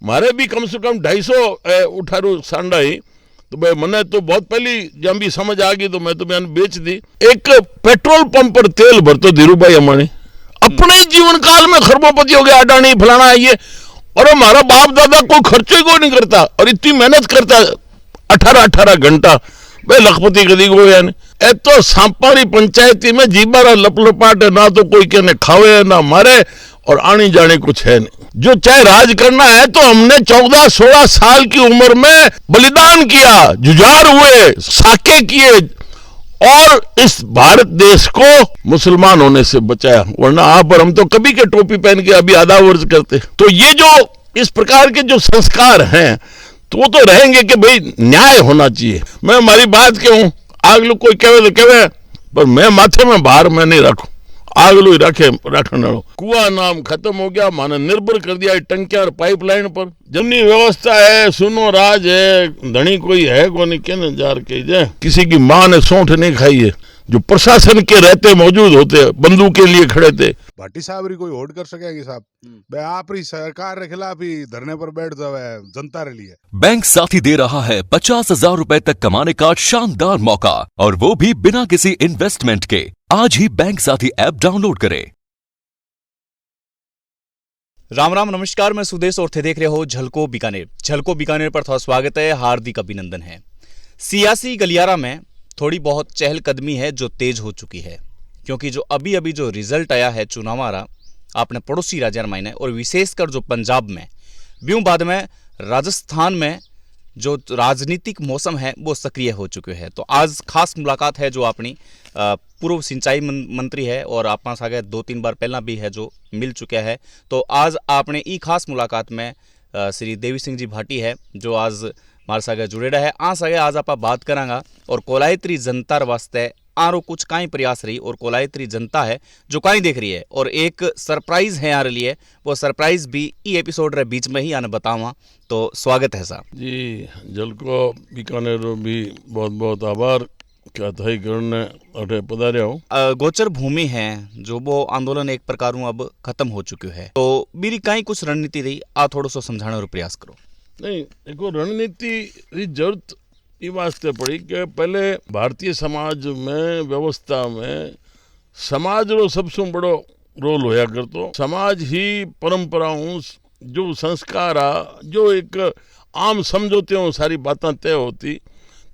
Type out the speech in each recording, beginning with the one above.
मारे भी कम से कम 250 उठारू सांडा ही तो भाई मैंने तो बहुत पहली जब भी समझ आ गई तो मैं तो मैंने बेच दी। एक पेट्रोल पंप पर तेल भरतो धीरू भाई अंबानी अपने जीवन काल में खरबोपति हो गया, अडानी फलाना है ये, और हमारा बाप दादा कोई खर्चो ही कोई नहीं करता और इतनी मेहनत करता 18-18 घंटा भाई लखपति कदी को यानी ए तो सांपारी पंचायती में जीबारा लपलपाट है, ना तो कोई कहने खावे ना मारे और आनी जाने कुछ है नहीं। जो चाहे राज करना है तो हमने 14-16 साल की उम्र में बलिदान किया, जुझार हुए, साके किए और इस भारत देश को मुसलमान होने से बचाया, वरना आप और हम तो कभी के टोपी पहन के अभी आधा वर्ष करते। तो ये जो इस प्रकार के जो संस्कार हैं तो वो तो रहेंगे कि भाई न्याय होना चाहिए। मैं हमारी बात कहूं, आग लोग कोई कहे तो कहे, पर मैं माथे में भार में नहीं रखूं, आग लो रखे रखने लो। कुआ नाम खत्म हो गया, माने निर्भर कर दिया टंकिया और पाइपलाइन पर। जमनी व्यवस्था है, सुनो राज है, धनी कोई है को नहीं कहने जार के जे किसी की माँ ने सौंठ नहीं खाई है। जो प्रशासन के रहते मौजूद होते बंदूक के लिए खड़े थे। भाटी साहब री कोई होड़ कर सकेगी साहब, बे आप री सरकार के खिलाफ ही धरने पर बैठ जावे जनता रे लिए। बैंक साथी दे रहा है 50,000 रुपए तक कमाने का शानदार मौका, और वो भी बिना किसी इन्वेस्टमेंट के। आज ही बैंक साथी ऐप डाउनलोड करें। राम राम नमस्कार, मैं सुदेश और थे देख रहे हो झलको बीकानेर। झलको बीकानेर पर थोड़ा स्वागत है, हार्दिक अभिनंदन है। सियासी गलियारा में थोड़ी बहुत चहलकदमी है जो तेज हो चुकी है, क्योंकि जो अभी अभी जो रिजल्ट आया है चुनावारा आपने पड़ोसी राज्य में और विशेषकर जो पंजाब में, ब्यूं बाद में राजस्थान में जो राजनीतिक मौसम है वो सक्रिय हो चुके हैं। तो आज खास मुलाकात है जो अपनी पूर्व सिंचाई मंत्री है और आप सागे 2-3 बार पहला भी है जो मिल चुका है। तो आज आपने ई खास मुलाकात में श्री देवी सिंह जी भाटी है जो आज मारे सागे जुड़ेड़ा है। आ सागे आज आप बात करांगा और कोलायत्री जनता वास्ते आरो कुछ काई प्रयास रही और कोलायत्री जनता है जो काई देख रही है, और एक सरप्राइज है यार लिए, वो सरप्राइज भी ई एपिसोड रे बीच में ही आने बतावा। तो स्वागत है साहब जी। झलको बीकानेर भी बहुत बहुत आभार क्या थाई करने अठे पधारे हो। गोचर भूमि है जो वो आंदोलन एक प्रकार अब खत्म हो चुके है, तो मेरी काई कुछ रणनीति रही आ थोड़ा सा समझाने और प्रयास करो। नहीं देखो, रणनीति की जरूरत ये वास्ते पड़ी कि पहले भारतीय समाज में व्यवस्था में समाज रो सबसे बड़ो रोल होया करतो। समाज ही परंपराओं जो संस्कार आ जो एक आम समझौते हो सारी बातें तय होती,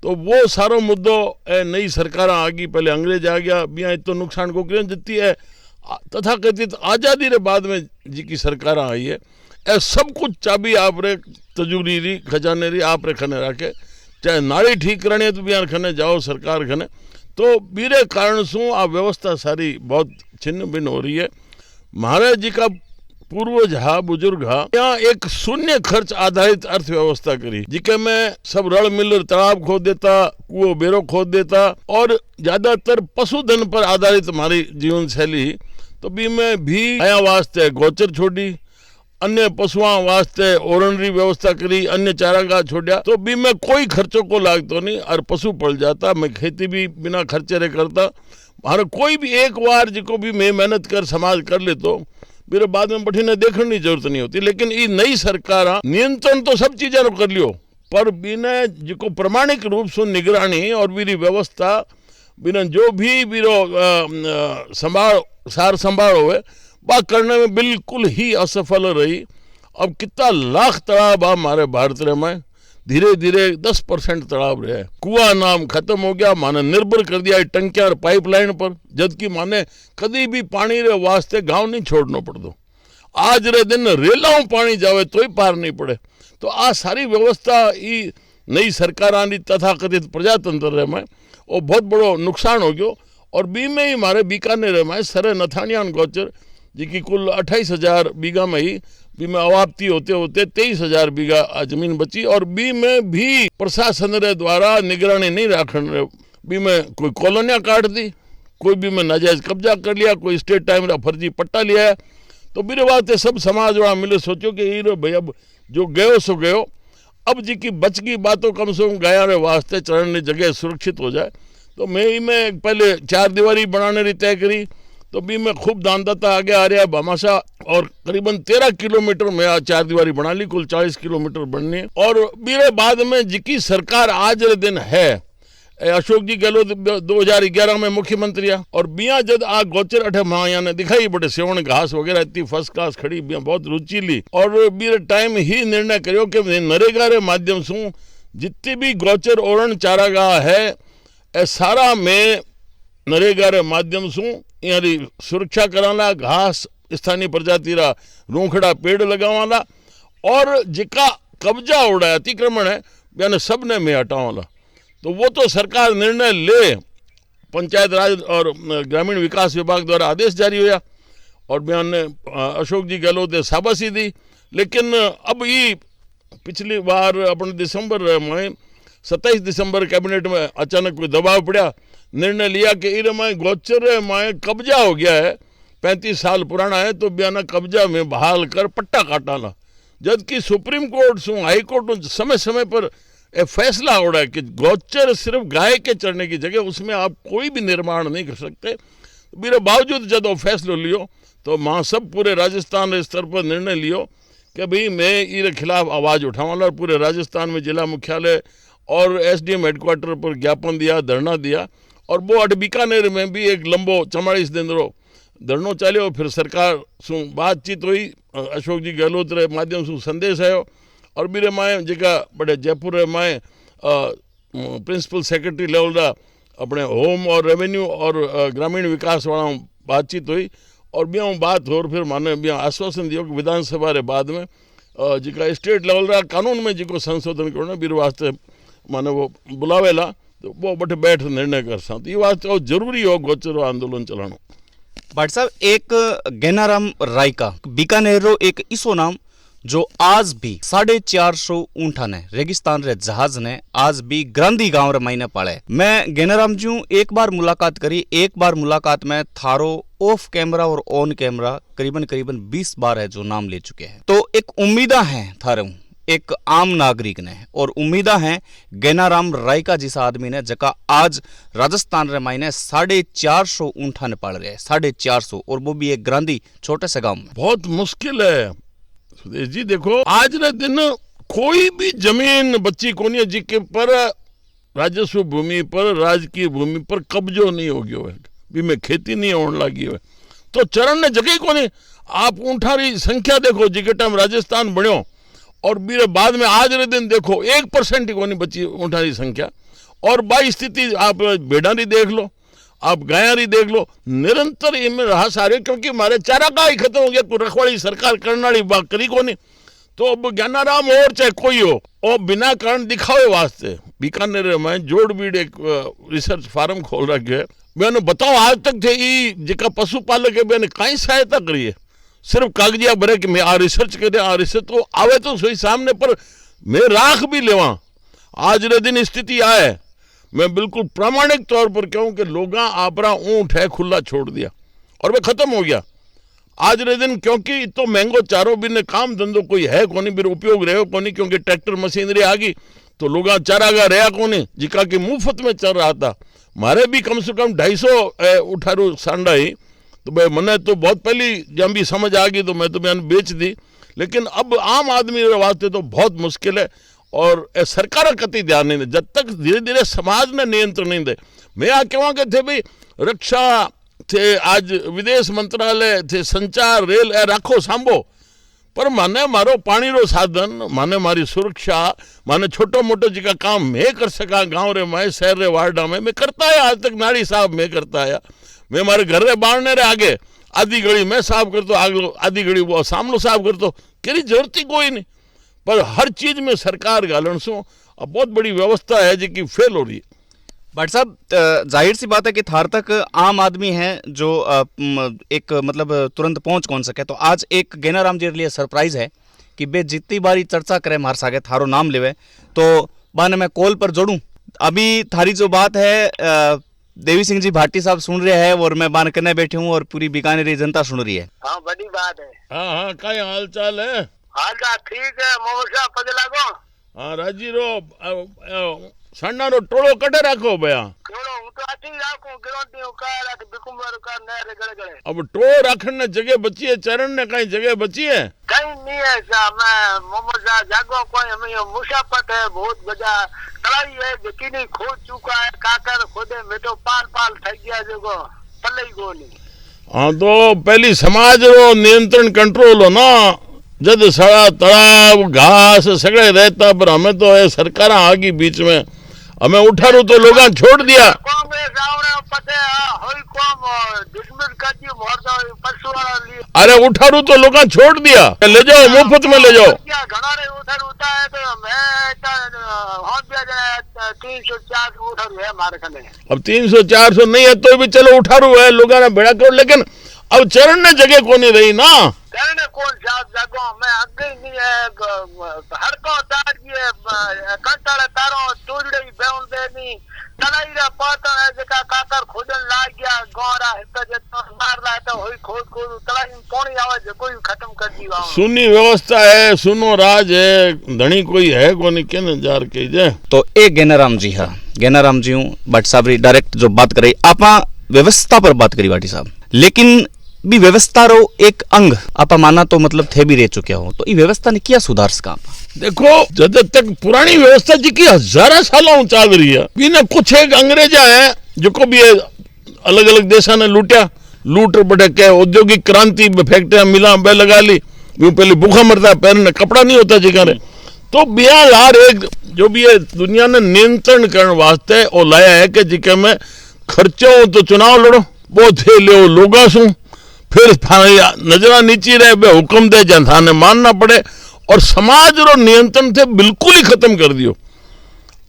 तो वो सारो मुद्दो नई सरकार आ गई, पहले अंग्रेज आ गया, बिया तो नुकसान को क्यों देती है तथा कथित आज़ादी रे बाद में जी की सरकार आई है, सब कुछ चाबी आप रे तजूरी री खजाने री आप रे खने रखे, चाहे नाड़ी ठीक करनी है तो बिहार खने जाओ सरकार खने। तो बीरे कारण शू आ व्यवस्था सारी बहुत छिन्न भिन्न हो रही है। महाराज जी का पूर्वज हा बुजुर्ग हा यहाँ एक शून्य खर्च आधारित अर्थव्यवस्था करी, जिके में सब रल मिल तालाब खोद देता, कुओं बेरो खोद देता और ज्यादातर पशुधन पर आधारित हमारी जीवन शैली। तो बी में भी आया वास्ते गोचर छोड़ी, अन्य पशुओं वास्ते ओरनरी व्यवस्था करी, अन्य चारागाह छोड़ा, तो भी मैं कोई खर्चों को लागतो नहीं और पशु पल जाता। मैं खेती भी बिना खर्चे रे करता, हर कोई भी एक बार जिको भी मैं मेहनत कर समाज कर ले तो मेरे बाद में बैठीने देखने की जरूरत नहीं होती। लेकिन ये नई सरकार नियंत्रण तो सब चीजें कर लियो, पर बिना जिको प्रमाणिक रूप से निगरानी और मेरी व्यवस्था बिना जो भी बीरो संभाल सार संभाल हुए बात करने में बिल्कुल ही असफल रही। अब कितना लाख तालाब हमारे भारत में धीरे धीरे 10% तालाब रहे, कुआ नाम खत्म हो गया, माने निर्भर कर दिया टंकिया और पाइपलाइन पर, जबकि माने कभी भी पानी रे वास्ते गांव नहीं छोड़ना पड़तो। आज रे दिन रेलाओं पानी जावे तो ही पार नहीं पड़े। तो आ सारी व्यवस्था ई नई सरकार तथा कथित प्रजातंत्र में वो बहुत बड़ो नुकसान हो गयो। और बी में ही हमारे बीकानेर में सरे नथानियान गोचर जी की कुल 28,000 बीघा में ही बी में अवाप्ति होते होते 23,000 बीघा जमीन बची। और बी में भी प्रशासन रे द्वारा निगरानी नहीं रखने, बी में कोई कॉलोनियाँ काट दी, कोई भी में नाजायज कब्जा कर लिया, कोई स्टेट टाइम रा फर्जी पट्टा लिया है। तो मेरे वास्ते सब समाज वाला मिले सोचो कि ये भाई अब जो गयो सो गयो, अब जी की बच की बातों कम से कम गया रे वास्ते चढ़ने जगह सुरक्षित हो जाए। तो मैं पहले 4 दीवारी बनाने री तय करी, तो भी मैं खूब दानदाता आगे आ रहा भामाशाह, और करीबन 13 किलोमीटर में आज 4 दीवारी बना ली, कुल 40 किलोमीटर बननी है। और मेरे बाद में जिकी सरकार आज रे दिन है, अशोक जी गहलोत 2011 में मुख्यमंत्री आ, और बिया जद आ गोचर अठे माया ने दिखाई बड़े सेवण घास वगैरह इतनी फर्स्ट क्लास खड़ी, बिया बहुत रुचि ली, और मेरे टाइम ही निर्णय करो कि नरेगा रे माध्यम से जितनी भी गोचर ओरण चारागाह है ए सारा में नरेगा रे माध्यम से यानी सुरक्षा कराला, घास स्थानीय प्रजाति रा रूखड़ा पेड़ लगावाला, और जिका कब्जा उड़ा अतिक्रमण है यानी सब ने में हटावाला। तो वो तो सरकार निर्णय ले, पंचायत राज और ग्रामीण विकास विभाग द्वारा आदेश जारी हुआ, और बयान ने अशोक जी गहलोत ने शाबाशी दी। लेकिन अब ये पिछली बार अपने दिसंबर में 27 दिसंबर कैबिनेट में अचानक कोई दबाव पड़ा, निर्णय लिया कि इरे में गोचर में कब्जा हो गया है, 35 साल पुराना है, तो बयाना कब्जा में बहाल कर पट्टा काटाला। जबकि सुप्रीम कोर्ट से हाई कोर्ट समय समय पर फैसला हो रहा है कि गोचर सिर्फ गाय के चढ़ने की जगह उसमें आप कोई भी निर्माण नहीं कर सकते। मेरे बावजूद जब वो फैसला लियो तो माँ सब पूरे राजस्थान स्तर पर निर्णय लियो कि भाई मैं इसके खिलाफ आवाज़ उठाऊंगा, और पूरे राजस्थान में जिला मुख्यालय और SDM हेडक्वार्टर पर ज्ञापन दिया, धरना दिया, और वो अट बीकानेर में भी एक लंबो 44 दिन रो धरनो चालो। फिर सरकार से बातचीत हुई, अशोक जी गहलोत रे माध्यम से संदेश आयो, और मेरे माए जेका बड़े जयपुर रे माए प्रिंसिपल सेक्रेटरी लेवल रा अपने होम और रेवेन्यू और ग्रामीण विकास वाला बातचीत हुई, और बिया बात हो, फिर माने बिया आश्वासन दियो कि विधानसभा रे बाद में जिका स्टेट लेवल रा कानून में जिको संशोधन करना बीर वास्ते माने वो बुलावेला, तो वो बटे बैठ निर्णय कर सा। तो ये वास्ते जरूरी हो गोचर आंदोलन चलानो। भट्ट साहब, एक गैनाराम रायका बीकानेर रो एक इसो नाम जो आज भी 450 ऊंठा ने रेगिस्तान रे जहाज ने आज भी ग्रांधी गांव रे मायने पाले। मैं गैनाराम जी एक बार मुलाकात करी, एक बार मुलाकात में थारो ऑफ कैमरा और ऑन कैमरा करीबन 20 बार है जो नाम ले चुके हैं। तो एक उम्मीदा है थारे एक आम नागरिक ने, और उम्मीदा है गैनाराम रायका जिसा आदमी ने जका आज राजस्थान रे मायने 450 ऊंठा ने पाल रहे हैं, 450, और वो भी एक ग्रांधी छोटे से गांव में। बहुत मुश्किल है सुदेश जी। देखो आज रे दिन कोई भी जमीन बच्ची कोनी है जिके पर राजस्व भूमि पर, राजकीय भूमि पर कब्जो नहीं हो गयो है, भी में खेती नहीं होने लगी है, तो चरण ने जगह कोनी। आप ऊंठारी संख्या देखो जिके टाइम राजस्थान बन्यो, और मेरे बाद में आज रे दिन देखो 1% ही कोनी बची ऊंठारी संख्या। और बाई स्थिति आप भेड़ारी देख लो, आप गायारी देख लो, निरंतर इनमें रहा सारे, क्योंकि हमारे चारागाह ही खत्म हो गया, कोई रखवाड़ी सरकार करने वाली बात करी को नहीं। तो अब ज्ञानाराम और चाहे कोई हो, और बिना कारण दिखावे वास्ते बीकानेर में जोड़बीड़ एक रिसर्च फार्म खोल रखे है। मैंने बताओ आज तक थे ये जिका पशुपालक है मैंने कहीं सहायता करी है, सिर्फ कागजिया भरे कि मैं आ रिसर्च करे, आ रिसर्च तो आवे तो सही सामने, पर मैं राख भी लेवा। आज रे दिन स्थिति आए, मैं बिल्कुल प्रामाणिक तौर पर कहूं कि लोग आपरा ऊंट है खुला छोड़ दिया और वह खत्म हो गया आज रे दिन, क्योंकि तो महंगो चारों बिन काम धंधो कोई है कोनी, बिर उपयोग रहे कोनी, क्योंकि ट्रैक्टर मशीनरी आ गई तो लोग चारागा रहा कोनी, जिका कि मुफ्त में चल रहा था। मारे भी कम से कम 250 उठारू सांडा ही, तो भाई मैंने तो बहुत पहली जब भी समझ आ गई तो मैं तो मैंने बेच दी। लेकिन अब आम आदमी वास्ते तो बहुत मुश्किल है, और सरकार कति ध्यान नहीं दे, जब तक धीरे धीरे समाज ने नियंत्रण नहीं दे। मैं आ कहवा के थे भाई रक्षा थे, आज विदेश मंत्रालय थे, संचार रेल राखो सांभो, पर माने मारो पानी रो साधन, माने मारी सुरक्षा, माने छोटो मोटो जिका काम मैं कर सका गांव रे में, शहर रे वार्डा में मैं करता है। आज तक नाड़ी साहब मैं करता है, मैं मारे घर रे बाढ़ने रे आगे आधी घड़ी मैं साफ कर तो आगे आधी घड़ी वो सामनो साफ कर तो, केरी जरूरत ही कोई नहीं। पर हर चीज में सरकार गालन सो अब बहुत बड़ी व्यवस्था है जो कि फेल हो रही है। भट्ट साहब, जाहिर सी बात है कि थार तक आम आदमी है जो एक मतलब तुरंत पहुंच कौन सके, तो आज एक गैनाराम जी के लिए सरप्राइज है कि बे जितनी बारी चर्चा करे मार सागे थारो नाम लेवे तो बाने मैं कॉल पर जोड़ूं। अभी थारी जो बात है देवी सिंह जी भाटी साहब सुन रहे हैं और मैं बान करने बैठे हूँ और पूरी बीकानेरी जनता सुन रही है। हाँ बड़ी बात है। हाँ क्या हाल चाल है? हाल चाल ठीक है मोमोशा पगे लागो। हाँ राजी रो सन्ना रो टोलो कटे राखो भया। टोलो हूँ तो आती राखूं गिरोंटियों का रख बिकुमर का नहर गड़े गड़े अब टो रखने ने जगह बची है, चरण ने कहीं जगह बची है? कहीं नहीं है साहब। मैं मोहम्मद शाह जागो कोई हमें मुसाफत है बहुत बजा तलाई है यकीनी खो चुका है काकर खुदे में तो पाल पाल थई गया जो पल्ले ही को नहीं। हाँ तो पहली समाज रो नियंत्रण कंट्रोल हो ना, जद सड़ा तालाब घास सगड़े रहता, पर हमें तो ये सरकार आ गई बीच में, हमें उठारू तो लोग छोड़ दिया। कांग्रेस आवरे पते होई कौम डिसमिस कर दी मोर तो परसों वाला लिए अरे उठारू तो लोग छोड़ दिया, ले जाओ मुफ्त में ले जाओ। क्या घना रे उधर होता है तो मैं हों दिया 304 उधर है हमारे कने। अब 300-400 नहीं है तो भी चलो उठारू है, लोग ने बेड़ा करो, लेकिन अब चरण ने जगह को नहीं रही ना। कहने कौन साहब जागो मैं आगे नहीं है हर को तार ये कंटाले तारो टूरड़े बेउन देनी तलाई रा पाता है जका काकर खोदन लाग गया गोरा हित जतो मार ला तो होई खोद खोद तलाई पानी आवे जो कोई खत्म कर दी वाओ। सुनी व्यवस्था है, सुनो राज है, धनी कोई है को नहीं केने जार के जे। तो एक गैनाराम जी हाँ, गैनाराम जी हूँ बट साहब डायरेक्ट जो बात करी आपा व्यवस्था पर बात करी बाटी साहब, लेकिन भी व्यवस्था रो एक अंग आपा माना तो मतलब थे भी रह चुके हो, तो ये व्यवस्था ने किया सुधार सका? देखो जब तक पुरानी व्यवस्था जी की हजारा सालों चाल रही है, बिना कुछ एक अंग्रेजा है जो को भी अलग अलग देशा ने लूटा, लूट बटे के औद्योगिक क्रांति फैक्ट्रियां मिला बे लगा ली, वो पहले भूखा मरता पहनने कपड़ा नहीं होता जी करे, तो बिया यार एक जो भी है दुनिया ने नियंत्रण करने वास्ते वो लाया है कि जिके में खर्चो तो चुनाव लड़ो वो थे ले लोगा सू फिर नजरा नीची रहे बे हुक्म दे जन थाने मानना पड़े, और समाज रो नियंत्रण थे बिल्कुल ही खत्म कर दियो।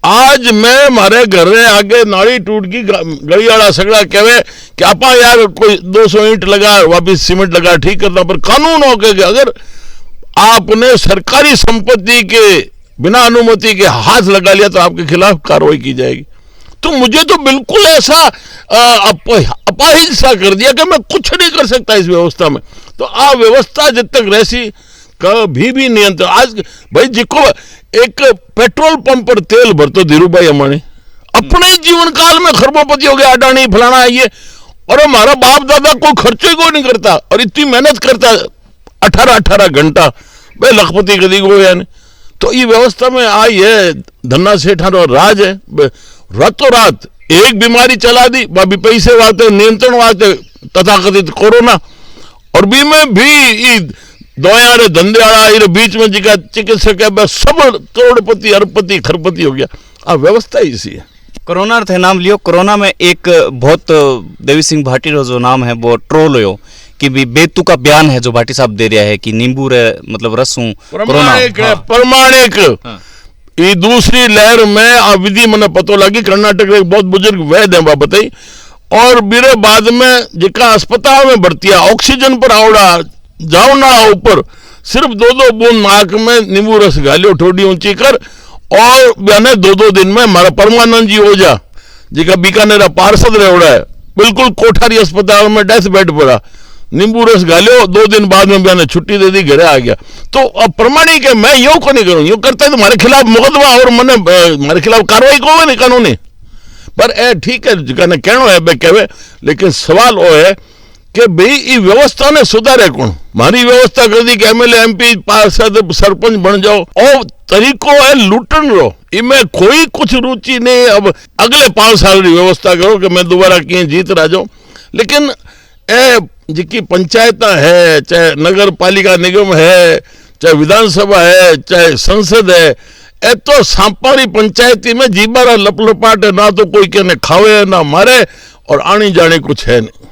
आज मैं मारे घर रे आगे नाली टूट गई, गली वाला सगड़ा कहे कि आपा यार कोई 200 ईंट लगा वापिस सीमेंट लगा ठीक करता, पर कानून हो के अगर आपने सरकारी संपत्ति के बिना अनुमति के हाथ लगा लिया तो आपके खिलाफ कार्रवाई की जाएगी। तो मुझे तो बिल्कुल ऐसा अपाहिज सा कर दिया कि मैं कुछ नहीं कर सकता इस व्यवस्था में। तो आ व्यवस्था जब तक रहसी कभी भी नियंत्रण, आज भाई जिको एक पेट्रोल पंप पर तेल भरतो धीरू भाई अंबानी अपने जीवन काल में खरबोपति हो गया, अडानी फलाना ये, और हमारा बाप दादा कोई खर्चो ही कोई नहीं करता और इतनी मेहनत करता 18-18 घंटा, भाई लखपति कदी को यानी। तो ये व्यवस्था में आई है धन्ना सेठा राज है, रातों रात एक बीमारी चला दी, बाबी पैसे वाते नियंत्रण वाते तथाकथित कोरोना, और बी में भी दवाया रे धंधे वाला बीच में जिका चिकित्सक है सब करोड़पति अरबपति खरपति हो गया। अब व्यवस्था इसी है। कोरोना थे नाम लियो, कोरोना में एक बहुत देवी सिंह भाटी रो जो नाम है वो ट्रोल हो कि भी बेतु का बयान है जो भाटी साहब दे रहा है कि नींबू रे मतलब रसूं प्रमाणिक है, प्रमाणिक। ये दूसरी लहर में विधि मैंने पतो लगी, कर्नाटक के बहुत बुजुर्ग वैद्य हैं बताई, और मेरे बाद में जिका अस्पताल में भर्ती है ऑक्सीजन पर आवड़ा जाओ ना ऊपर सिर्फ 2-2 बूंद नाक में नींबू रस गालियो ठोडी ऊंची कर, और बयाने 2-2 दिन में हमारा परमानंद जी ओझा जिका बीकानेर पार्षद रेवड़ा है बिल्कुल कोठारी अस्पताल में डेथ बेड पड़ा, नींबू रस गालियो 2 दिन बाद में बयाने छुट्टी दे दी, घरे आ गया। तो अब प्रमाणिक है, मैं यूं को नहीं करूँ, यूं करता है तो हमारे खिलाफ मुकदमा और मैंने हमारे खिलाफ कार्रवाई को नहीं कानूनी, पर ए ठीक है जिका कहना है बे कहे, लेकिन सवाल वो है कि भाई ये व्यवस्था ने सुधारे कौन? मारी व्यवस्था कर दी कि एमएलए एमपी पार्षद सरपंच बन जाओ, और तरीको है लूटन रो, इनमें कोई कुछ रुचि नहीं। अब अगले 5 साल की व्यवस्था करो कि मैं दोबारा कहीं जीत रहा जाऊं, लेकिन ए जिकी पंचायत है, चाहे नगर पालिका निगम है, चाहे विधानसभा है, चाहे संसद है, ए तो सांपारी पंचायती में जीबारा लपलपाट है, ना तो कोई कहने खावे ना मारे, और आनी जाने कुछ है नहीं।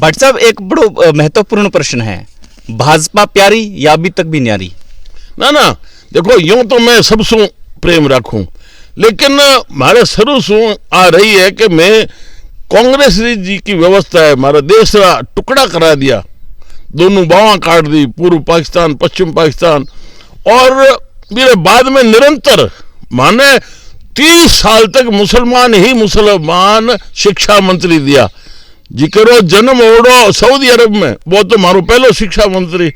भट्ट साहब एक बड़ो महत्वपूर्ण प्रश्न है, भाजपा प्यारी या अभी तक भी न्यारी? ना ना देखो यूं तो मैं सबसू प्रेम रखूं, लेकिन मारे शुरू सू आ रही है कि मैं कांग्रेस जी की व्यवस्था है हमारा देश का टुकड़ा करा दिया, दोनों बावा काट दी, पूर्व पाकिस्तान पश्चिम पाकिस्तान, और मेरे बाद में निरंतर माने 30 साल तक मुसलमान ही मुसलमान शिक्षा मंत्री दिया, जिकरो जन्म ओड़ो सऊदी अरब में, वो तो मारो पहलो शिक्षा मंत्री,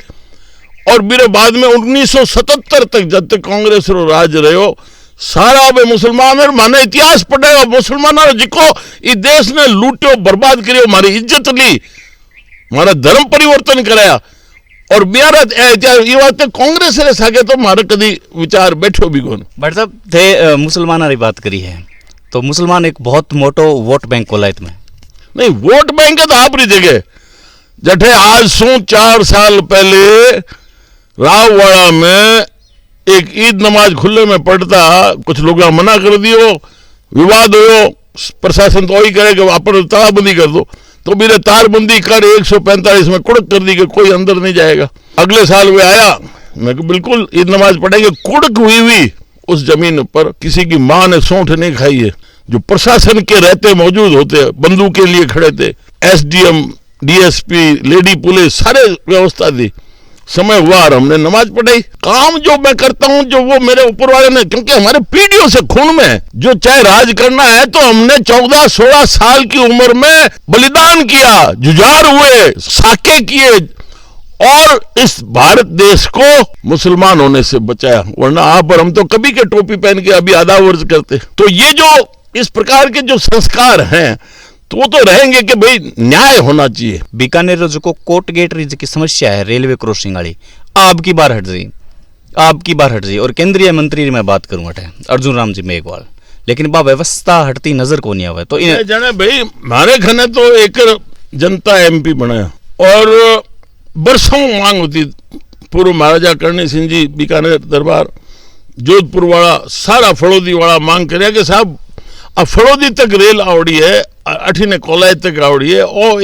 और मेरे बाद में 1977 तक जब तक कांग्रेस रो राज रहो सारा बे मुसलमान है। माने इतिहास पढ़ेगा मुसलमान जिको इस देश ने लूटियो बर्बाद करियो, मारी इज्जत ली, मारा धर्म परिवर्तन कराया और बियारा ये बात कांग्रेस रे सागे तो मारे कदी विचार बैठो भी कोन। भट्ट साहब थे मुसलमान री बात करी है तो मुसलमान एक बहुत मोटो वोट बैंक कोलायत में नहीं, वोट बैंक है तो आपरी जगह जठे आज सू 4 साल पहले राववाड़ा में एक ईद नमाज खुले में पढ़ता, कुछ लोग मना कर दियो, विवाद हो, प्रशासन तो वही करे कि अपन तालाबंदी कर दो, तो मेरे तारबंदी कर 145 में कुड़क कर दी कि कोई अंदर नहीं जाएगा। अगले साल वे आया, मैं बिल्कुल ईद नमाज पढ़ेंगे, कुड़क हुई उस जमीन पर किसी की माँ ने सौंठ नहीं खाई है। जो प्रशासन के रहते मौजूद होते, बंदूक के लिए खड़े थे, एसडीएम, डीएसपी, लेडी पुलिस, सारे व्यवस्था थी। समय हुआ और हमने नमाज पढ़ाई। काम जो मैं करता हूं, जो वो मेरे ऊपर वाले ने, क्योंकि हमारे पीढ़ियों से खून में है, जो चाहे राज करना है तो हमने 14-16 साल की उम्र में बलिदान किया, जुझार हुए, साके किए और इस भारत देश को मुसलमान होने से बचाया। वरना आप और हम तो कभी के टोपी पहन के अभी आधा वर्ष करते। तो ये जो इस प्रकार के जो संस्कार हैं तो वो तो रहेंगे कि भाई न्याय होना चाहिए। बीकानेर जो कोर्ट गेट री की समस्या है रेलवे क्रॉसिंग वाली, आपकी बार हट रही और केंद्रीय मंत्री की मैं बात करूं अटे अर्जुन राम जी मेघवाल, लेकिन बा व्यवस्था हटती नजर को नहीं आवे। तो जाने भाई मारे खने तो एक जनता एमपी बनाया और बरसों मांग होती। पूर्व महाराजा करणी सिंह जी बीकानेर दरबार जोधपुर वाला सारा फड़ौदी वाला मांग करे कि साहब आ फड़ौदी तक रेल आवड़ी है, अठीने कोलाय तक आवड़ी है और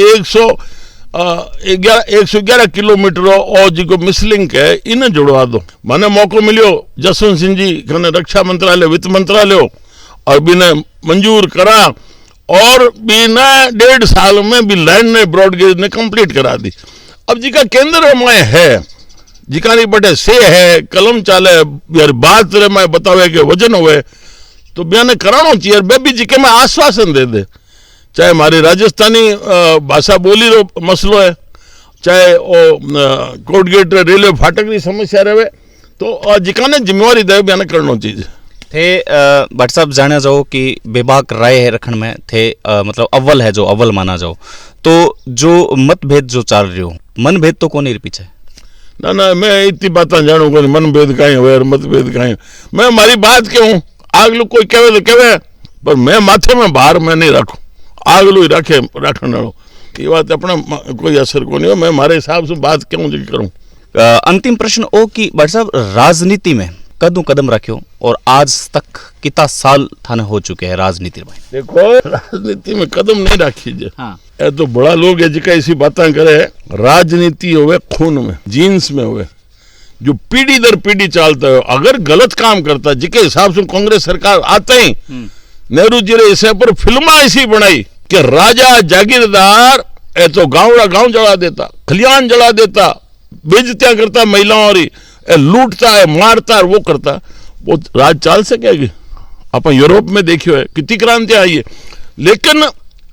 111 किलोमीटर और जो मिसलिंक है इन्हें जुड़वा दो। मैंने मौको मिलियो जसवंत सिंह जी ने रक्षा मंत्रालय, वित्त मंत्रालय और बिना मंजूर करा और बिना 1.5 साल में भी लाइन ने ब्रॉडगेज ने कंप्लीट करा दी। अब जी का केंद्र में है, जिकानी बटे से है, कलम चाले यार बात रे मैं बतावे के वजन हुए तो बयान कराना चाहिए। बेबी जी के मैं आश्वासन दे, चाहे हमारी राजस्थानी भाषा बोली रो मसलो है, चाहे कोर्ट गेट रेलवे फाटक की समस्या रहे, तो जिकाने जिम्मेवारी दे बयान करना चाहिए। थे भट्ट साहब जाना जाओ कि बेबाक राय रखने में थे मतलब अव्वल है, जो अव्वल माना जाओ, तो जो मतभेद जो चल रही हो, मनभेद तो कौन पीछे ना मैं इतनी बात जानू को मनभेद कहीं हो मतभेद कहीं, मैं हमारी बात कहूँ, आग लोग कोई कहे तो कहे, पर मैं माथे में बाहर में नहीं रखूँ, आग लोग रखे रखने वालों ये बात अपना कोई असर को नहीं हो। मैं हमारे हिसाब से बात क्यों करूँ। अंतिम प्रश्न ओ कि भट्ट साहब राजनीति में कदम रखियो और आज तक कितना साल थाने हो चुके हैं राजनीति में? देखो राजनीति में कदम नहीं रखीजिए। हाँ। ये तो बड़ा लोग है जिका ऐसी बातें करे। राजनीति हुए खून में, जीन्स में हुए, जो पीढ़ी दर पीढ़ी चलता है। अगर गलत काम करता है, जिके हिसाब से कांग्रेस सरकार आते ही नेहरू जी ने इसे पर फिल्म ऐसी बनाई कि राजा जागीरदार ए तो गांव जला देता, खलियान जला देता, बेइज्जतियां करता महिलाओं और लूटता है, मारता है, वो करता, वो राज चाल सकेगी? अपन यूरोप में देखियो है कितनी क्रांति आई है, लेकिन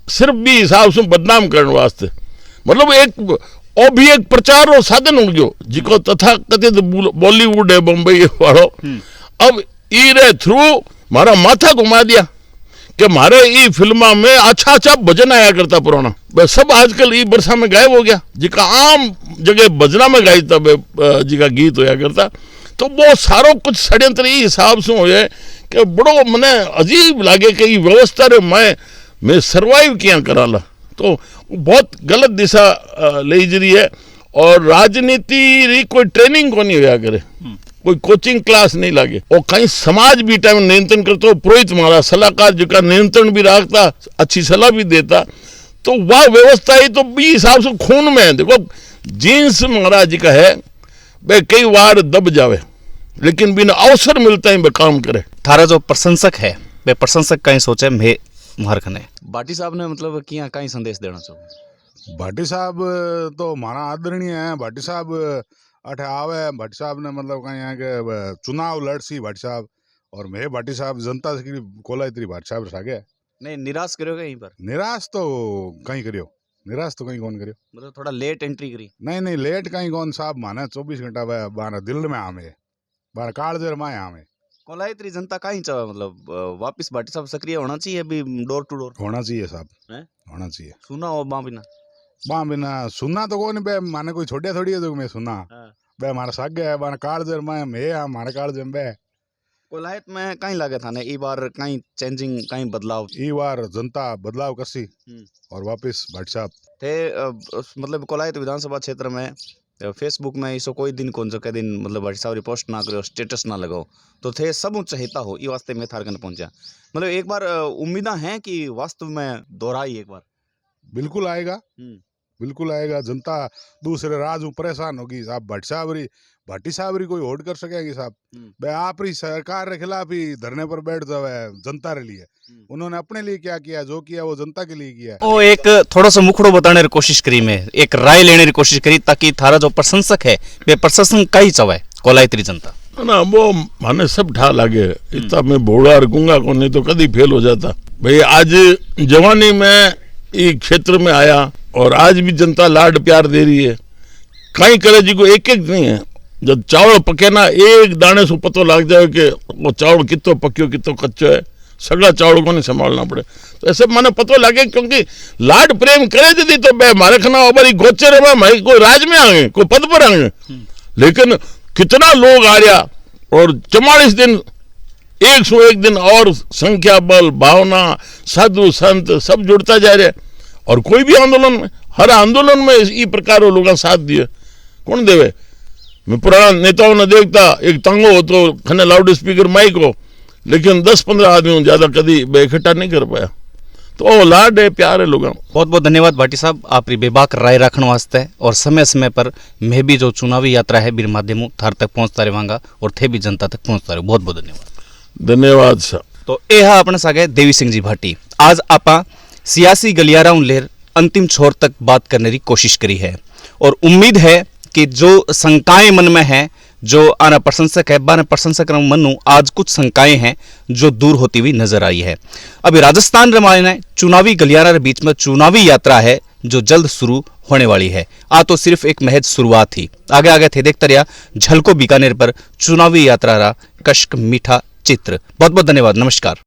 सिर्फ भी हिसाब से बदनाम करने वास्ते, मतलब एक और भी एक प्रचार और साधन हो गयो जिको तथा कथित बॉलीवुड है बम्बई वालों। अब ईरे थ्रू मारा माथा घुमा दिया कि मारे ई फिल्मा में अच्छा भजन आया करता पुराना, बस सब आजकल ई बरसा में गायब हो गया। जिका आम जगह भजना में गाई तब जिका गीत होया करता, तो वो सारो कुछ षड्यंत्र ई हिसाब से हो कि बड़ो मने अजीब लागे कि व्यवस्था रे मैं सर्वाइव किया कराला, तो बहुत गलत दिशा ले जी रही है। और राजनीति री कोई ट्रेनिंग को नहीं होया करे, कोई कोचिंग क्लास नहीं लागे, और कहीं समाज भी टाइम नियंत्रण करते हो, पुरोहित महारा सलाहकार जो का नियंत्रण भी रखता, अच्छी सलाह भी देता, तो वह व्यवस्था ही तो भी हिसाब से खून में है। देखो जीन्स महाराज जी का है, वे कई बार दब जावे, लेकिन बिना अवसर मिलता है वे काम करे। थारा जो प्रशंसक है वे प्रशंसक कहीं सोचे मैं मारखने भाटी साहब ने मतलब किया कहीं संदेश देना चाहूँ। भाटी साहब तो हमारा आदरणीय है। भाटी साहब अठे आवे, भाटी साहब ने मतलब कहीं यहाँ के चुनाव लड़सी भाटी साहब, और मैं भाटी साहब जनता से कोलायत्री भाटी साहब सागे नहीं निराश करो यहीं पर? निराश तो कहीं करियो, निराश तो कहीं कौन करियो, मतलब थोड़ा लेट एंट्री करी? नहीं लेट कहीं कौन साहब, माने 24 घंटा बारह दिल में आमे, बारह काल देर माए आमे, कोलायत री जनता का ही चाहे मतलब वापस भाटी साहब सक्रिय होना चाहिए अभी डोर टू डोर होना चाहिए साहब, हैं? होना चाहिए। सुना हो बाँ बिना बाँ बिना सुनना तो कौन बे, माने कोई छोड़िया थोड़ी है जो मैं सुना बे, हमारा सागे है बाने काल जर मैं हमारे काल जम बे। कोलायत में कहीं लगे था ने ई बार कहीं चेंजिंग कहीं बदलाव ई बार जनता बदलाव करसी और वापस भाटी साहब थे मतलब कोलायत विधानसभा क्षेत्र में फेसबुक में इसो कोई दिन कौन जो के दिन मतलब भाटी साहब री पोस्ट ना करो स्टेटस ना लगाओ तो थे सब चहेता हो ई वास्ते मैं थार कन पहुंचा मतलब एक बार उम्मीदा है कि वास्तव में दोहराई एक बार बिल्कुल आएगा, बिल्कुल आएगा। जनता दूसरे राज में परेशान होगी साहब। भाटी साहब री कोई होड़ कर सकेगी साहब। बे आप री सरकार के खिलाफ ही धरने पर बैठ जावे जनता रे लिए। उन्होंने अपने लिए क्या किया, जो किया वो जनता के लिए किया। वो एक थोड़ा सा मुखड़ो बताने की कोशिश करी मैं, एक राय लेने की कोशिश करी ताकि थारा जो प्रशंसक है वे प्रशंसक का ही चवे कोलायत री जनता ना वो माने सब ढा लागे। इतना मैं भोड़ा और गूंगा को नहीं तो कभी फेल हो जाता भाई। आज जवानी में ये क्षेत्र में आया और आज भी जनता लाड प्यार दे रही है। कहीं करे जी को एक एक नहीं है। जब चावल पके ना एक दाने से पतो लग जाए कि वो चावल कितो पक्यो कितो कच्चो है, सगला चावल को नहीं संभालना पड़े। तो ऐसे माने पतो लगे क्योंकि लाड प्रेम करे दीदी तो बे मारे खना हमारी गोचर में मैं कोई राज में आए कोई पद पर आए। लेकिन कितना लोग आ रहा और 44 दिन 101 दिन और संख्या बल भावना साधु संत सब जुड़ता जा रहे और कोई भी आंदोलन में हर आंदोलन में इस प्रकार लोग साथ दिए कौन देवे। मैं पुराना नेताओं ने देखता एक तंगो हो तो खने लाउड स्पीकर माइक हो लेकिन 10-15 आदमी ज्यादा कभी इकट्ठा नहीं कर पाया। तो लाड है प्यार है लोगों। बहुत बहुत धन्यवाद भाटी साहब आप बेबाक राय रखने वास्ते और समय समय पर मैं भी जो चुनावी यात्रा है बीर माध्यमों थार तक पहुंचता रहेगा और थे भी जनता तक पहुंचता रहे। बहुत बहुत धन्यवाद। धन्यवाद सर। तो यह है अपने सागे देवी सिंह जी भाटी। आज आपा सियासी गलियारा लेर अंतिम छोर तक बात करने की कोशिश करी है और उम्मीद है कि जो शंकाएं मन में है जो आना प्रशंसक है बाना प्रशंसक मनु आज कुछ शंकाएं हैं जो दूर होती हुई नजर आई है। अभी राजस्थान रमायण चुनावी गलियारा के बीच में चुनावी यात्रा है जो जल्द शुरू होने वाली है। आ तो सिर्फ एक महज शुरुआत ही, आगे आगे थे देखते रहा झलको बीकानेर पर चुनावी यात्रा रा कश्क मीठा चित्र। बहुत बहुत धन्यवाद, नमस्कार।